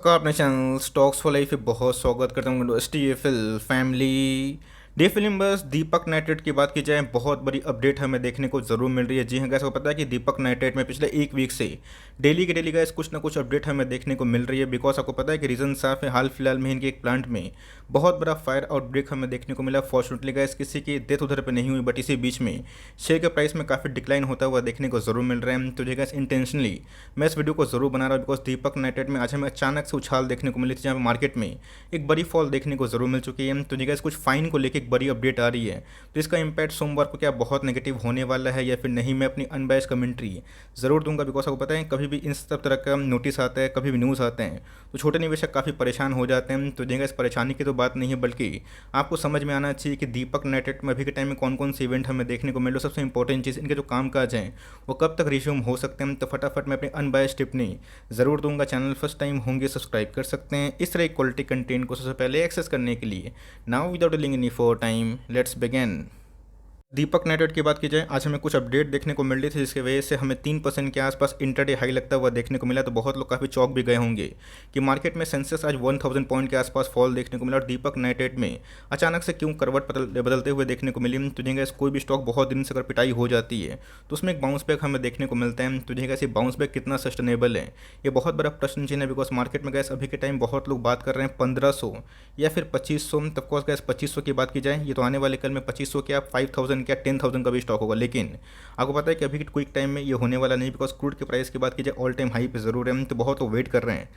का अपने channel stocks for life पे बहुत स्वागत करता हूँ। एसटीएफएल फैमिली डे फिल्म बस दीपक नाइट्रेट की बात की जाए, बहुत बड़ी अपडेट हमें देखने को जरूर मिल रही है। जी हाँ गैस, को पता है कि दीपक नाइट्रेट में पिछले एक वीक से डेली के डेली गैस कुछ ना कुछ अपडेट हमें देखने को मिल रही है। बिकॉज आपको पता है कि रीजन साफ है, हाल फिलहाल में इनके एक प्लांट में बहुत बड़ा फायर आउटब्रेक हमें देखने को मिला। फॉर्चुनेटली गैस किसी की डेथ उधर पे नहीं हुई, बट इसी बीच में शेयर के प्राइस में काफ़ी डिक्लाइन होता हुआ देखने को जरूर मिल रहा है। तो जी गैस इंटेंशनली मैं इस वीडियो को जरूर बना रहा हूँ, बिकॉज दीपक नाइट्रेट में आज हमें अचानक से उछाल देखने को मिली थी, जहाँ पे मार्केट में एक बड़ी फॉल देखने को जरूर मिल चुकी है। तो जी गैस कुछ फाइन को लेकर एक बड़ी अपडेट आ रही है, तो इसका इम्पैक्ट सोमवार को क्या बहुत नेगेटिव होने वाला है या फिर नहीं, मैं अपनी अनबायस्ड कमेंट्री जरूर दूंगा। बिकॉज आपको पता है कभी भी इन सब तरह का नोटिस आता है, कभी भी न्यूज़ आते हैं, तो छोटे निवेशक काफ़ी परेशान हो जाते हैं। तो जी इस परेशानी की तो बात नहीं है, बल्कि आपको समझ में आना चाहिए कि दीपक नाइट्रेट में अभी के टाइम में कौन कौन से इवेंट हमें देखने को मिल रहे हैं। सबसे इंपॉर्टेंट चीज़, इनके जो काम काज हैं वो कब तक रिज्यूम हो सकते हैं। तो फटाफट मैं अपनी अनबायस्ड टिप्पणी ज़रूर दूंगा। चैनल फर्स्ट टाइम होंगे सब्सक्राइब कर सकते हैं इस तरह क्वालिटी कंटेंट को सबसे पहले एक्सेस करने के लिए। Now without delaying any for time, let's begin. Deepak nitrate की बात की जाए, आज हमें कुछ अपडेट देखने को मिल रही थी, जिसकी वजह से हमें 3% के आसपास इंटरडे हाई लगता हुआ देखने को मिला। तो बहुत लोग काफ़ी चौक भी गए होंगे कि मार्केट में सेंसेस आज 1000 पॉइंट के आसपास फॉल देखने को मिला, और दीपक नाइट्रेट में अचानक से क्यों करवट बदलते हुए देखने को मिली। तो जी कोई भी स्टॉक बहुत दिन से अगर पिटाई हो जाती है तो उसमें एक बाउंस बैक हमें देखने को मिलता है। तो जी ये बाउंस बैक कितना सस्टेनेबल है, ये बहुत बड़ा प्रश्न चिन्ह है। बिकॉज मार्केट में गैस अभी के टाइम बहुत लोग बात कर रहे हैं 1500 या फिर 2500। तफकोर्स गैस 2500 की बात की जाए, ये तो आने वाले कल में 2500 क्या 5000 क्या 10,000 का भी स्टॉक होगा। लेकिन आपको पता है कि अभी के क्विक टाइम में ये होने वाला नहीं। बिकॉज क्रूड के प्राइस की बात की जाए ऑल टाइम हाई पे ज़रूर है, तो बहुत लोग वेट कर रहे हैं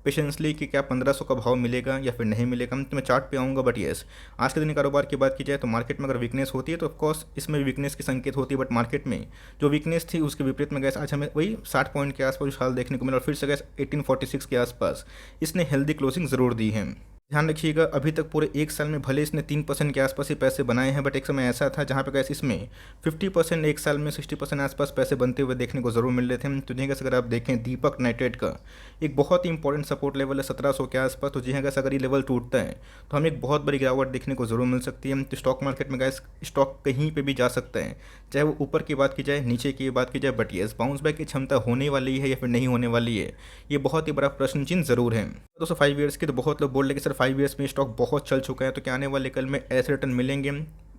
पेशेंसली कि क्या 1500 का भाव मिलेगा या फिर नहीं मिलेगा। तो मैं चार्ट पे आऊँगा, बट येस आज के दिन कारोबार की बात की जाए तो मार्केट में अगर वीकनेस होती है तो ऑफकोर्स इसमें वीकनेस की संकेत होती है। बट मार्केट में जो वीकनेस थी उसके विपरीत में गैस आज हमें वही 60 पॉइंट के आसपास उछाल देखने को मिला, और फिर से गैस 1846 के आसपास इसने हेल्दी क्लोजिंग ज़रूर दी है। ध्यान रखिएगा, अभी तक पूरे एक साल में भले इसने 3% के आसपास ही पैसे बनाए हैं, बट एक समय ऐसा था जहाँ पे गैस इसमें 50% एक साल में 60% आसपास पैसे बनते हुए देखने को ज़रूर मिल रहे थे। तो जी गैस अगर आप देखें दीपक नाइट्रेट का एक बहुत ही इंपॉर्टेंट सपोर्ट लेवल है 1700 के आसपास। तो जी हाँ गैस अगर ये लेवल टूटता है तो हमें एक बहुत बड़ी गिरावट देखने को ज़रूर मिल सकती है। तो स्टॉक मार्केट में गैस स्टॉक कहीं पर भी जा सकता है, चाहे वो ऊपर की बात की जाए नीचे की बात की जाए। बट येस बाउंस बैक की क्षमता होने वाली है या फिर नहीं होने वाली है, ये बहुत ही बड़ा प्रश्न चिन्ह ज़रूर है। दोस्तों 5 ईयर्स की तो बहुत लोग बोल रहे कि सर 5 ईयर्स में स्टॉक बहुत चल चुका है, तो क्या आने वाले कल में ऐसे रिटर्न मिलेंगे।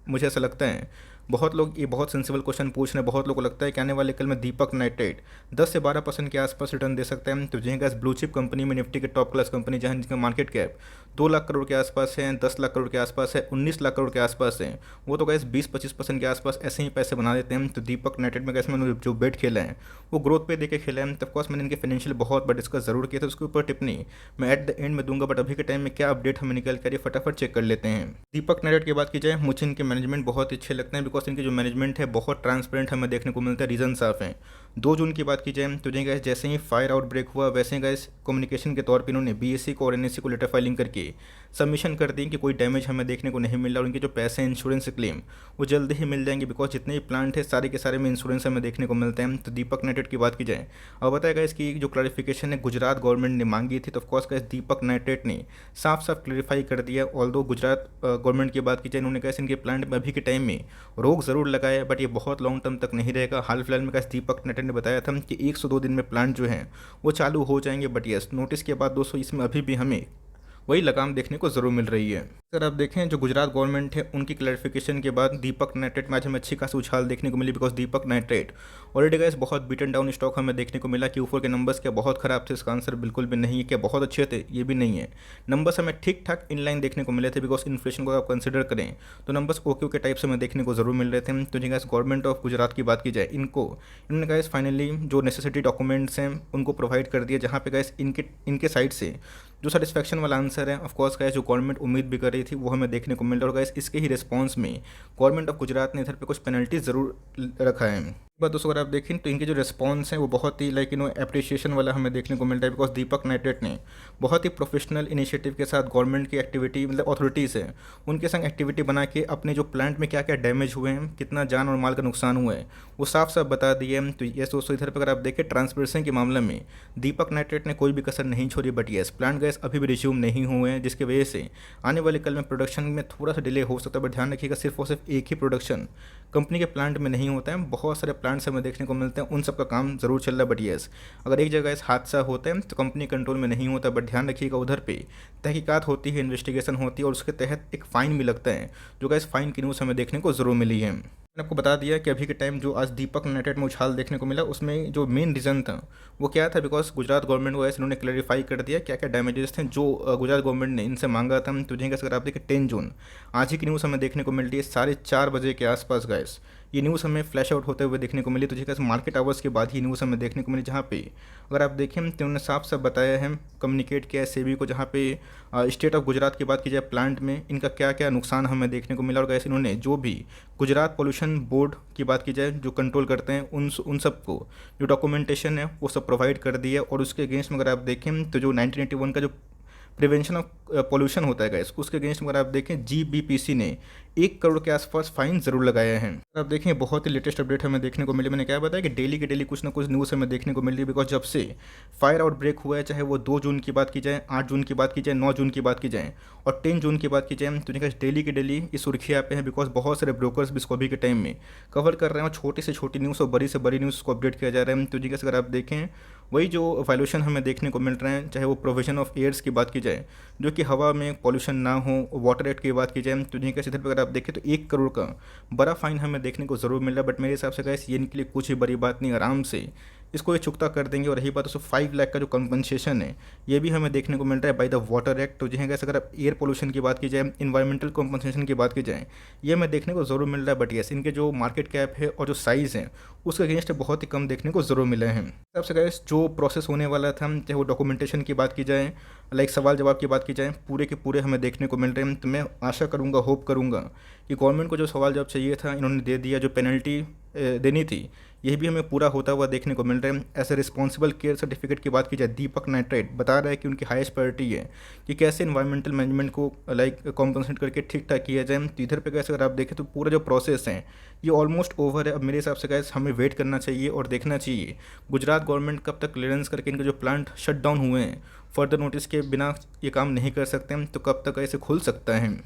मुझे ऐसा लगता है बहुत लोग ये बहुत सेंसिबल क्वेश्चन पूछ रहे हैं। बहुत लोगों को लगता है कि आने वाले कल में दीपक नाइट्रेट 10 से 12% के आसपास रिटर्न दे सकता है। तो जी गैस ब्लू चिप कंपनी में निफ्टी के टॉप क्लास कंपनी जहाँ जिसका मार्केट कैप 2 लाख करोड़ के आसपास है, 10 लाख करोड़ के आसपास है, 19 लाख करोड़ के आसपास है, वो तो गैस 20-25% के आसपास ऐसे ही पैसे बना देते हैं। तो दीपक नाइट्रेट में गैस मैंने जो बेट खेला है वो ग्रोथ पे देके खेला है। ऑफकोर्स मैंने इनके फाइनेंशियल बहुत बार डिस्कस जरूर किया था, उसके ऊपर टिप्पणी मैं एट द एंड में दूंगा। बट अभी के टाइम में क्या अपडेट हमें निकल कर फटाफट चेक कर लेते हैं। दीपक नाइट्रेट की बात की जाए, मुझे इनके मैनेजमेंट बहुत ही अच्छे लगते हैं। बिकॉज इनके जो मैनेजमेंट है बहुत ट्रांसपेरेंट हमें देखने को मिलता है, रीजन साफ है। 2 जून की बात की जाए तो जी गैस जैसे ही फायर आउटब्रेक हुआ वैसे गैस कम्युनिकेशन के तौर पर इन्होंने बीएससी को और एनएससी को लेटर फाइलिंग करके सबमिशन कर दी कि कोई डैमेज हमें देखने को नहीं मिल रहा, और उनके जो पैसे हैं इंश्योरेंस क्लेम वो जल्दी ही मिल जाएंगे। बिकॉज जितने भी प्लांट है सारे के सारे में इंश्योरेंस हमें देखने को मिलते हैं। तो दीपक नाइट्रेट की बात की जाए और बताएगा इसकी जो क्लैरिफिकेशन है गुजरात गवर्नमेंट ने मांगी थी, तो ऑफकोर्स गैस दीपक नाइट्रेट ने साफ साफ क्लैरिफाई कर दिया। ऑल्दो गुजरात गवर्नमेंट की बात की जाए, इन्होंने कैसे इनके प्लांट में अभी के टाइम में रोक ज़रूर लगाया, बट ये बहुत लॉन्ग टर्म तक नहीं रहेगा। हाल फिलहाल में कैसे दीपक नाइट्रेट ने बताया था कि 102 दिन में प्लांट जो है वो चालू हो जाएंगे। बट यस नोटिस के बाद दोस्तों इसमें अभी भी हमें वही लगाम देखने को ज़रूर मिल रही है। अगर आप देखें जो गुजरात गवर्नमेंट है उनकी क्लैरिफिकेशन के बाद दीपक नाइट्रेट में आज हमें अच्छी खासी उछाल देखने को मिली। बिकॉज दीपक नाइट्रेट ऑलरेडी गैस बहुत बीटन डाउन स्टॉक हमें देखने को मिला कि ऊपर के नंबर्स क्या बहुत ख़राब थे, इसका आंसर बिल्कुल भी नहीं है। क्या बहुत अच्छे थे, ये भी नहीं है। नंबर्स हमें ठीक ठाक इनलाइन देखने को मिले थे। बिकॉज इन्फ्लेशन को आप कंसिडर करें तो नंबर्स ओके के टाइप से हमें देखने को जरूर मिल रहे थे। तो जी गैस गवर्नमेंट ऑफ गुजरात की बात की जाए इन्होंने गैस फाइनली जो नेसेसिटी डॉक्यूमेंट्स हैं उनको प्रोवाइड कर दिया, जहाँ पे गैस इनके साइड से जो सेटिस्फैक्शन वाला आंसर है ऑफकोर्स गैस जो गवर्नमेंट उम्मीद भी कर रही थी वो हमें देखने को मिल रहा है। और गैस इसके ही रिस्पॉन्स में गवर्नमेंट ऑफ गुजरात ने इधर पे कुछ पेनल्टीज ज़रूर रखा है। बात दोस्तों अगर आप देखें तो इनके जो रिस्पॉन्स हैं वो बहुत ही अप्रिशिएशन वाला हमें देखने को मिल रहा है। बिकॉज दीपक नाइट्रेट ने बहुत ही प्रोफेशनल इनिशिएटिव के साथ गवर्नमेंट की एक्टिविटी अथॉरिटीज़ है उनके संग एक्टिविटी बना के अपने जो प्लांट में क्या क्या डैमेज हुए हैं, कितना जान और माल का नुकसान हुआ है वो साफ साफ बता दिए। तो ये दोस्तों इधर पर अगर आप देखें ट्रांसपेरेंसी के मामले में दीपक नाइट्रेट ने कोई भी कसर नहीं छोड़ी। बट येस प्लांट गए गैस अभी भी रिज्यूम नहीं हुए हैं, जिसकी वजह से आने वाले कल में प्रोडक्शन में थोड़ा सा डिले हो सकता है। बट ध्यान रखिएगा, सिर्फ और सिर्फ एक ही प्रोडक्शन कंपनी के प्लांट में नहीं होता है, बहुत सारे प्लांट्स हमें देखने को मिलते हैं, उन सब का काम ज़रूर चल रहा है। बट येस, अगर एक जगह इस हादसा होता है तो कंपनी कंट्रोल में नहीं होता। बट ध्यान रखिएगा, उधर पे तहकीकात होती है, इन्वेस्टिगेशन होती है और उसके तहत एक फ़ाइन भी लगता है, जो गैस फाइन की न्यूज़ हमें देखने को ज़रूर मिली है। मैंने आपको बता दिया कि अभी के टाइम जो आज दीपक यूनाइटेड में उछाल देखने को मिला, उसमें जो मेन रीज़न था वो क्या था, बिकॉज गुजरात गवर्नमेंट को ऐसे इन्होंने क्लैरिफाई कर दिया क्या क्या डैमेजेस थे जो गुजरात गवर्नमेंट ने इनसे मांगा था। तो जिनका अगर आप देखिए 10 जून आज ही की न्यूज़ हमें देखने को मिल रही है 4:30 बजे के आसपास गैस ये न्यूज़ हमें फ्लैश आउट होते हुए देखने को मिली। तो जिसका मार्केट आवर्स के बाद ही न्यूज़ हमें देखने को मिली, जहाँ पे अगर आप देखें तो उन्होंने साफ साफ बताया है, कम्युनिकेट किया है सेबी को, जहाँ पे स्टेट ऑफ गुजरात की बात की जाए प्लांट में इनका क्या क्या नुकसान हमें देखने को मिला। और कैसे इन्होंने जो भी गुजरात पोल्यूशन बोर्ड की बात की जाए जो कंट्रोल करते हैं उन सबको जो डॉक्यूमेंटेशन है वो सब प्रोवाइड कर दिया। और उसके अगेंस्ट में अगर आप देखें तो जो 1981 का जो प्रिवेंशन ऑफ पोल्यूशन होता है गैस, उसके अगेंस्ट में अगर आप देखें जीबीपीसी ने 1 करोड़ के आसपास फाइन जरूर लगाया है। आप देखें बहुत ही लेटेस्ट अपडेट हमें देखने को मिली। मैंने क्या बताया कि डेली के डेली कुछ ना कुछ न्यूज़ हमें देखने को मिल रही है, बिकॉज जब से फायर आउटब्रेक हुआ है, चाहे वो 2 जून की बात की जाए, 8 जून की बात की जाए, 9 जून की बात की जाए और 10 जून की बात की जाए, तो जिनका डेली के डेली इस सुर्खियाँ पे हैं, बिकॉज बहुत सारे ब्रोकर्स भी इसको अभी के टाइम में कवर कर रहे हैं और छोटी से छोटी न्यूज़ और बड़ी से बड़ी न्यूज़ को अपडेट किया जा रहा है। तो जिनका अगर आप देखें वही जो वैल्यूशन हमें देखने को मिल रहे हैं, चाहे वो प्रोविजन ऑफ एयर्स की बात की जाए जो कि हवा में पॉल्यूशन ना हो, वाटर एक्ट की बात की जाए, तो जिनका इधर पर अगर आप देखें तो 1 करोड़ का बड़ा फाइन हमें देखने को ज़रूर मिल रहा है। बट मेरे हिसाब से गैस ये इनके लिए कुछ ही बड़ी बात नहीं, आराम से इसको ये चुकता कर देंगे। और रही बात उसको 5 लाख का जो कंपनसेशन है ये भी हमें देखने को मिल रहा है बाय द वाटर एक्ट। तो जी गैस अगर आप एयर पोल्यूशन की बात की जाए, इन्वायरमेंटल कंपनसेशन की बात की जाए, ये हमें देखने को ज़रूर मिल रहा है। बट यस, इनके जो मार्केट कैप है और जो साइज़ है उसके अगेंस्ट बहुत ही कम देखने को ज़रूर मिले हैं। सबसे गैस जो प्रोसेस होने वाला था, चाहे वो डॉक्यूमेंटेशन की बात की जाए, लाइक सवाल जवाब की बात की जाए, पूरे के पूरे हमें देखने को मिल रहे हैं। तो मैं आशा करूँगा, होप करूँगा कि गवर्नमेंट को जो सवाल जवाब चाहिए था इन्होंने दे दिया, जो पेनल्टी देनी थी यह भी हमें पूरा होता हुआ देखने को मिल रहा है। ऐसे रिस्पॉन्सिबल केयर सर्टिफिकेट की बात की जाए, दीपक नाइट्रेट बता रहा है कि उनकी हाईएस्ट प्रायोरिटी है कि कैसे इन्वायरमेंटल मैनेजमेंट को लाइक कॉम्पनसेट करके ठीक ठाक किया जाए। तो इधर पे कैसे अगर आप देखें तो पूरा जो प्रोसेस है ये ऑलमोस्ट ओवर है। अब मेरे हिसाब से गैस हमें वेट करना चाहिए और देखना चाहिए गुजरात गवर्नमेंट कब तक क्लियरेंस करके इनके जो प्लांट शट डाउन हुए हैं फर्दर नोटिस के बिना ये काम नहीं कर सकते हैं, तो कब तक ऐसे खुल सकता है।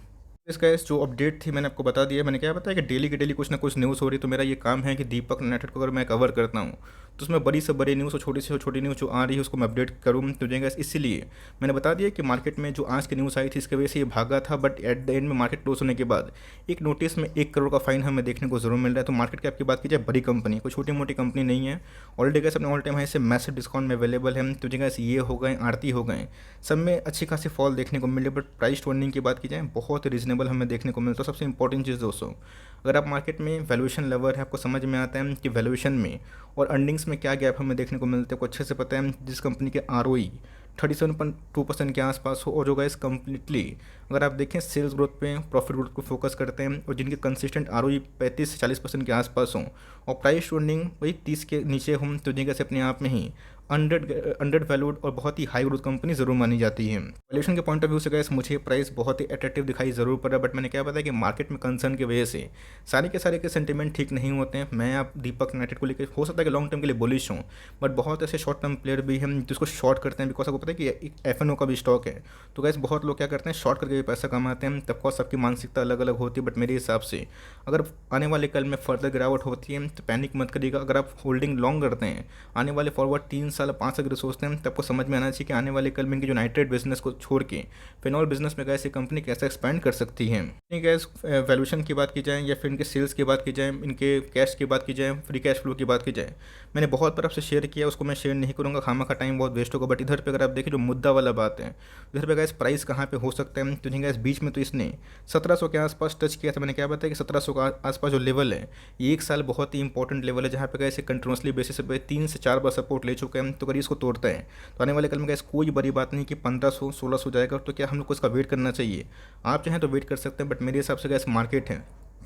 इसका जो अपडेट थी मैंने आपको बता दिया। मैंने क्या बताया कि डेली के डेली कुछ ना कुछ न्यूज़ हो रही, तो मेरा ये काम है कि दीपक यूनाइटेड को अगर मैं कवर करता हूँ तो उसमें बड़ी से बड़ी न्यूज़ और छोटी से छोटी न्यूज़ जो आ रही है उसको मैं अपडेट करूँ। तो जाएगा इसीलिए मैंने बता दिया कि मार्केट में जो आज की न्यूज़ आई थी इसके वजह से ये भागा था। बट एट द एंड में मार्केट क्लोज होने के बाद एक नोटिस में 1 करोड़ का फाइन हमें देखने को जरूर मिल रहा है। तो मार्केट कैप की बात की जाए, बड़ी कंपनी, कोई छोटी मोटी कंपनी नहीं है। ऑलरेडी गैस अपने ऑल टाइम हाई से मैसिव डिस्काउंट में अवेलेबल है। तो जगह ये हो गए, आरती हो गए, सब में अच्छी खासी फॉल देखने को मिले। बट प्राइस टर्निंग की बात की जाए बहुत रीजनेबल हमें देखने को मिलता है। सबसे इंपॉर्टेंट चीज़ दोस्तों, अगर आप मार्केट में वैल्यूएशन लेवल है, आपको समझ में आता है कि वैल्यूएशन में और अर्निंग्स में क्या गैप हमें देखने को मिलते हैं, को अच्छे से पता है। जिस कंपनी के ROE 37.2% के आसपास हो और जो गाइस कंप्लीटली अगर आप देखें सेल्स ग्रोथ पे, प्रॉफिट ग्रोथ को फोकस करते हैं और जिनके कंसिस्टेंट ROE 35 से 40% के आसपास हों और प्राइस टर्निंग वही 30 के नीचे हों, तो जिनके से अपने आप में ही अंडर वैल्यूड और बहुत ही हाई ग्रोथ कंपनी जरूर मानी जाती है। वैल्यूएशन के पॉइंट ऑफ व्यू से गैस मुझे प्राइस बहुत ही अट्रैक्टिव दिखाई जरूर पड़ रहा है। बट मैंने क्या बताया कि मार्केट में कंसर्न की वजह से सारे के सेंटीमेंट ठीक नहीं होते हैं। मैं आप दीपक यूनाइटेड को लेकर हो सकता है कि लॉन्ग टर्म के लिए बुलिश हूँ, बट बहुत ऐसे शॉर्ट टर्म प्लेयर भी हैं जिसको शॉर्ट करते हैं। बिकॉज आपको पता है कि FNO का भी स्टॉक है, तो गैस बहुत लोग क्या करते हैं शॉर्ट करके भी पैसा कमाते हैं। तब सबकी मानसिकता अलग अलग होती है। बट मेरे हिसाब से अगर आने वाले कल में फर्दर गिरावट होती है तो पैनिक मत करिएगा। अगर आप होल्डिंग लॉन्ग करते हैं आने वाले फॉरवर्ड 3 साल 5 साल सोचते हैं, तब आपको समझ में आना चाहिए कि आने वाले कल में इनकी जो नाइट्रेट बिजनेस को छोड़ के फिनॉल बिजनेस में गैस ये कंपनी कैसे एक्सपेंड कर सकती है। गैस वैल्यूएशन की बात की जाए या फिर इनके सेल्स की बात की जाए, इनके कैश की बात की जाए, फ्री कैश फ्लो की बात की जाए, मैंने बहुत बार आपसे शेयर किया, उसको मैं शेयर नहीं करूँगा, खामा का टाइम बहुत वेस्ट होगा। बट इधर पे अगर आप देखिए जो मुद्दा वाला बात है, इधर पे गैस प्राइस कहाँ पे हो सकता है, तो गैस बीच में तो इसने 1700 के आसपास टच किया था। मैंने क्या बताया कि 1700 का आसपास जो लेवल है ये 1 साल बहुत ही इंपॉर्टेंट लेवल है, जहाँ पे गैस कंटिन्यूसली बेसिस पे 3 से 4 बार सपोर्ट ले चुके हैं। तो अगर इसको तोड़ता है तो आने वाले कल में गैस कोई बड़ी बात नहीं कि 1500-1600 जाएगा। तो क्या हम लोग को इसका वेट करना चाहिए? आप चाहें तो वेट कर सकते हैं, बट मेरे हिसाब से गैस मार्केट है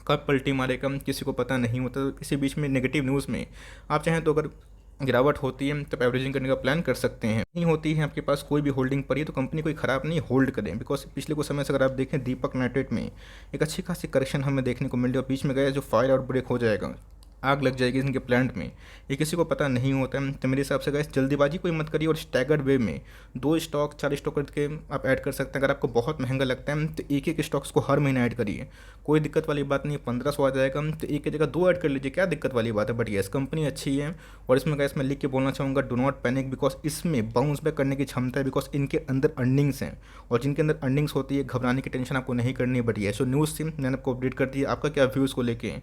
कब पलटी मारेगा किसी को पता नहीं होता। तो इसी बीच में नेगेटिव न्यूज़ में आप चाहें तो अगर गिरावट होती है तो एवरेजिंग करने का प्लान कर सकते हैं। नहीं होती है आपके पास कोई भी होल्डिंग पड़ी है तो कंपनी कोई ख़राब नहीं, होल्ड करें। बिकॉज पिछले कुछ समय से अगर आप देखें दीपक यूनाइटेड में एक अच्छी खासी करेक्शन हमें देखने को मिल रही है और बीच में गया जो फायर आउट ब्रेक हो जाएगा आग लग जाएगी इनके प्लांट में, ये किसी को पता नहीं होता है। तो मेरे हिसाब से गाइस जल्दीबाजी कोई मत करिए और स्टैगर्ड वे में 2 स्टॉक 4 स्टॉक करके आप ऐड कर सकते हैं। अगर आपको बहुत महंगा लगता है तो एक एक स्टॉक्स को हर महीने ऐड करिए, कोई दिक्कत वाली बात नहीं है। 1500 आ जाएगा तो एक की जगह 2 ऐड कर लीजिए, क्या दिक्कत वाली बात है। बट येस कंपनी अच्छी है और इसमें गाइस मैं लिख के बोलना चाहूँगा डू नॉट पैनिक, बिकॉज इसमें बाउंस बैक करने की क्षमता है, बिकॉज इनके अंदर अर्निंग्स हैं और जिनके अंदर अर्निंग्स होती है घबराने की टेंशन आपको नहीं करनी है। बट ये सो न्यूज़ थी, मैंने आपको अपडेट कर दी। आपका क्या व्यूज़ को लेके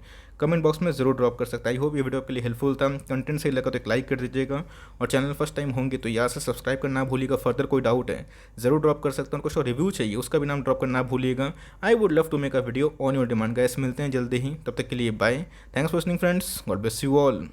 कमेंट बॉक्स में जरूर ड्रॉप कर सकता है। आई होप ये वीडियो आपके लिए हेल्पफुल था। कंटेंट सही लगा तो एक लाइक कर दीजिएगा और चैनल फर्स्ट टाइम होंगे तो यहाँ से सब्सक्राइब करना भूलिएगा। फर्दर कोई डाउट है जरूर ड्रॉप कर सकते हैं, कुछ और रिव्यू चाहिए उसका भी नाम ड्रॉप करना भूलिएगा। I would love to make a video on your demand. Guys मिलते हैं जल्दी ही, तब तक के लिए bye. Thanks for listening friends, God bless you all.